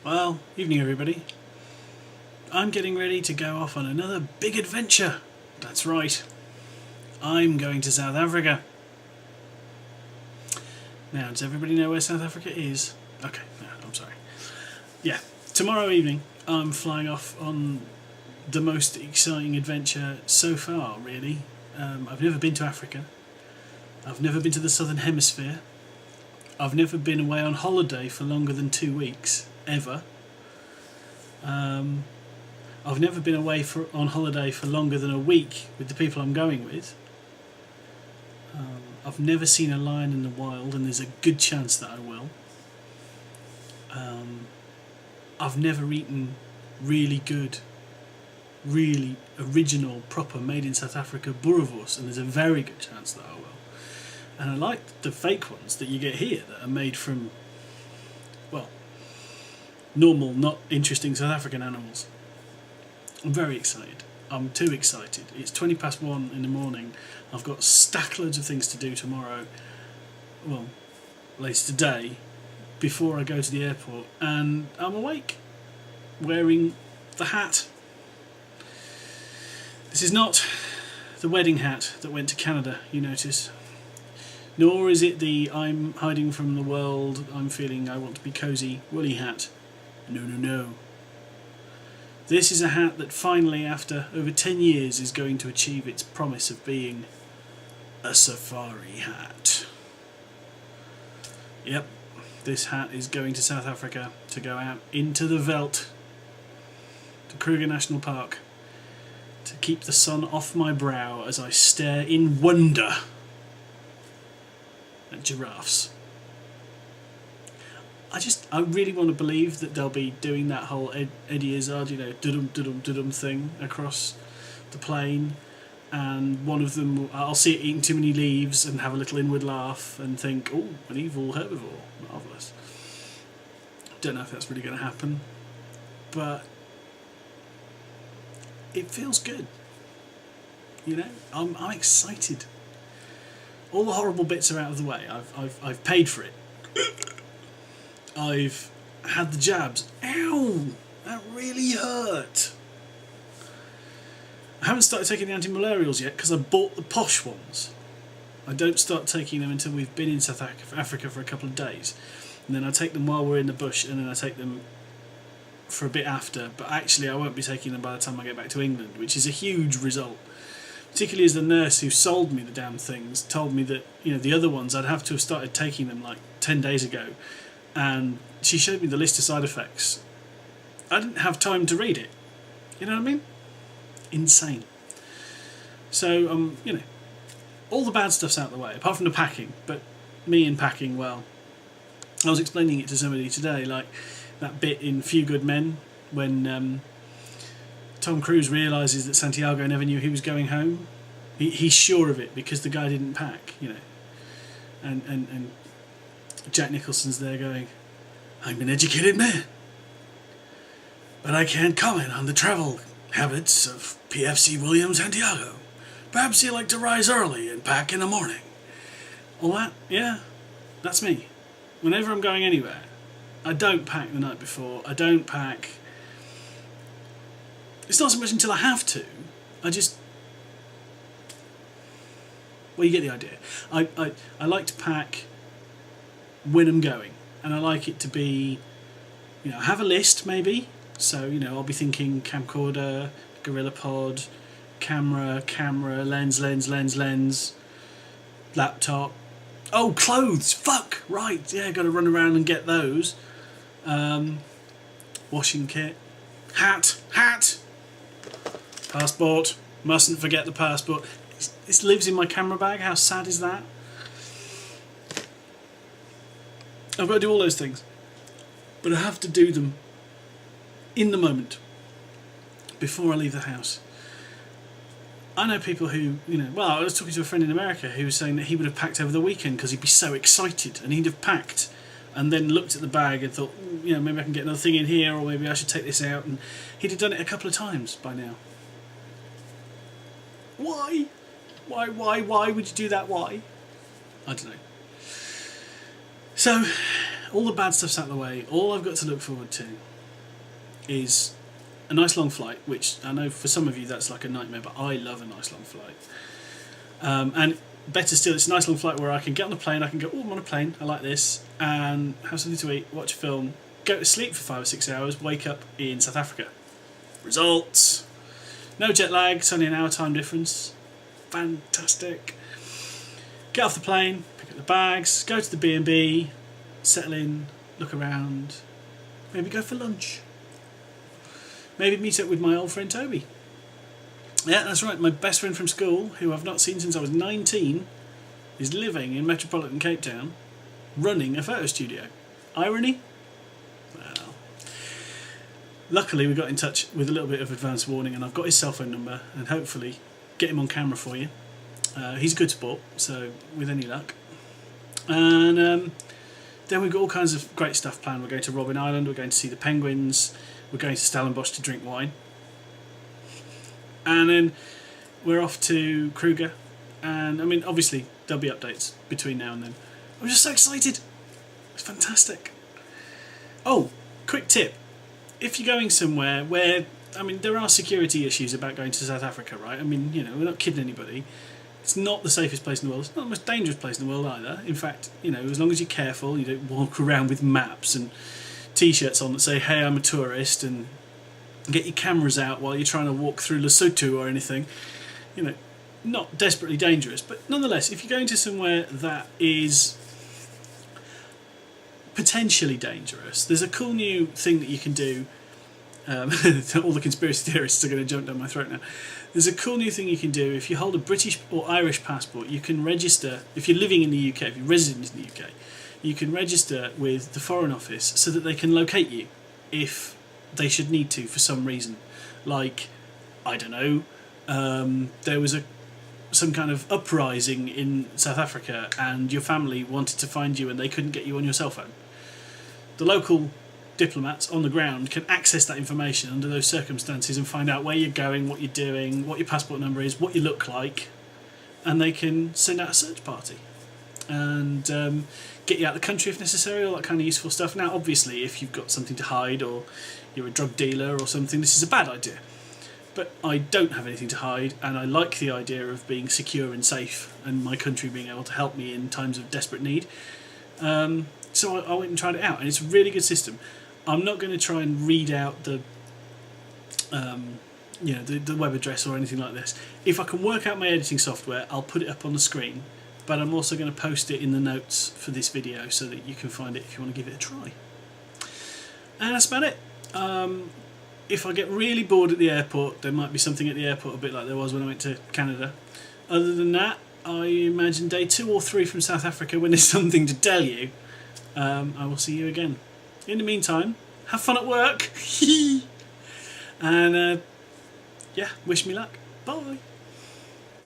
Well, evening everybody. I'm getting ready to go off on another big adventure. That's right. I'm going to South Africa. Now, does everybody know where South Africa is? Okay, no, I'm sorry. Yeah, tomorrow evening I'm flying off on the most exciting adventure so far, really. I've never been to Africa. I've never been to the Southern Hemisphere. I've never been away on holiday for longer than 2 weeks, ever. I've never been away on holiday for longer than a week with the people I'm going with. I've never seen a lion in the wild, and there's a good chance that I will. I've never eaten really good, really original, proper, made in South Africa boerewors, and there's a very good chance that I will. And I like the fake ones that you get here that are made from, well, normal, not interesting South African animals. I'm very excited. I'm too excited. It's 1:20 in the morning. I've got stack loads of things to do tomorrow, well, later today, before I go to the airport, and I'm awake, wearing the hat. This is not the wedding hat that went to Canada, you notice. Nor is it the I'm hiding from the world, I'm feeling I want to be cosy woolly hat. No, no, no. This is a hat that finally, after over 10 years, is going to achieve its promise of being a safari hat. Yep, this hat is going to South Africa to go out into the veldt, to Kruger National Park, to keep the sun off my brow as I stare in wonder at giraffes. I really want to believe that they'll be doing that whole Eddie Izzard, dudum thing across the plain, and one of them, I'll see it eating too many leaves and have a little inward laugh and think, oh, an evil herbivore, marvellous. Don't know if that's really going to happen, but it feels good. I'm excited. All the horrible bits are out of the way. I've paid for it. I've had the jabs. Ow! That really hurt. I haven't started taking the anti-malarials yet because I bought the posh ones. I don't start taking them until we've been in South Africa for a couple of days. And then I take them while we're in the bush, and then I take them for a bit after. But actually I won't be taking them by the time I get back to England, which is a huge result. Particularly as the nurse who sold me the damn things told me that, the other ones I'd have to have started taking them like 10 days ago. And she showed me the list of side effects. I didn't have time to read it. You know what I mean? Insane. So, all the bad stuff's out the way, apart from the packing. But me and packing, well, I was explaining it to somebody today, like that bit in Few Good Men when Tom Cruise realises that Santiago never knew he was going home. He's sure of it because the guy didn't pack, and Jack Nicholson's there going, I'm an educated man, but I can't comment on the travel habits of PFC William Santiago. Perhaps you like to rise early and pack in the morning. All that, yeah, that's me. Whenever I'm going anywhere, I don't pack the night before. I don't pack. It's not so much until I have to. Well, you get the idea. I like to pack when I'm going, and I like it to be, I have a list maybe, so I'll be thinking camcorder, gorilla pod, camera, lens, laptop. Oh, clothes, fuck, right, yeah, gotta run around and get those. Washing kit, hat, passport, mustn't forget the passport. This lives in my camera bag, how sad is that? I've got to do all those things, but I have to do them in the moment, before I leave the house. I know people who, I was talking to a friend in America who was saying that he would have packed over the weekend because he'd be so excited, and he'd have packed and then looked at the bag and thought, maybe I can get another thing in here, or maybe I should take this out, and he'd have done it a couple of times by now. Why? Why would you do that? Why? I don't know. So, all the bad stuff's out of the way. All I've got to look forward to is a nice long flight, which I know for some of you that's like a nightmare, but I love a nice long flight. And better still, it's a nice long flight where I can get on the plane, I can go, oh, I'm on a plane, I like this, and have something to eat, watch a film, go to sleep for 5 or 6 hours, wake up in South Africa. Results! No jet lag, it's only an hour time difference. Fantastic. Get off the plane, pick up the bags, go to the B&B, settle in, look around, maybe go for lunch. Maybe meet up with my old friend Toby. Yeah, that's right, my best friend from school, who I've not seen since I was 19, is living in metropolitan Cape Town, running a photo studio. Irony? Well, luckily we got in touch with a little bit of advance warning, and I've got his cell phone number, and hopefully get him on camera for you. He's a good sport, so with any luck. And then we've got all kinds of great stuff planned. We're going to Robben Island, we're going to see the penguins, we're going to Stellenbosch to drink wine. And then we're off to Kruger, and I mean, obviously there'll be updates between now and then. I'm just so excited. It's fantastic. Oh, quick tip. If you're going somewhere where, I mean, there are security issues about going to South Africa, right? I mean, you know, we're not kidding anybody. It's not the safest place in the world. It's not the most dangerous place in the world either. In fact, you know, as long as you're careful, you don't walk around with maps and T-shirts on that say, hey, I'm a tourist, and get your cameras out while you're trying to walk through Lesotho or anything. You know, not desperately dangerous, but nonetheless, if you're going to somewhere that is potentially dangerous, there's a cool new thing that you can do. All the conspiracy theorists are going to jump down my throat now. There's a cool new thing you can do. If you hold a British or Irish passport, you can register, if you're living in the UK, if you're resident in the UK, you can register with the Foreign Office so that they can locate you if they should need to for some reason. Like, I don't know, there was some kind of uprising in South Africa and your family wanted to find you and they couldn't get you on your cell phone. The local diplomats on the ground can access that information under those circumstances and find out where you're going, what you're doing, what your passport number is, what you look like, and they can send out a search party and get you out of the country if necessary, all that kind of useful stuff. Now, obviously, if you've got something to hide or you're a drug dealer or something, this is a bad idea. But I don't have anything to hide, and I like the idea of being secure and safe and my country being able to help me in times of desperate need. So I went and tried it out, and it's a really good system. I'm not going to try and read out the web address or anything like this. If I can work out my editing software, I'll put it up on the screen, but I'm also going to post it in the notes for this video so that you can find it if you want to give it a try. And that's about it. If I get really bored at the airport, there might be something at the airport a bit like there was when I went to Canada. Other than that, I imagine day 2 or 3 from South Africa, when there's something to tell you, I will see you again. In the meantime, have fun at work, and yeah, wish me luck. Bye.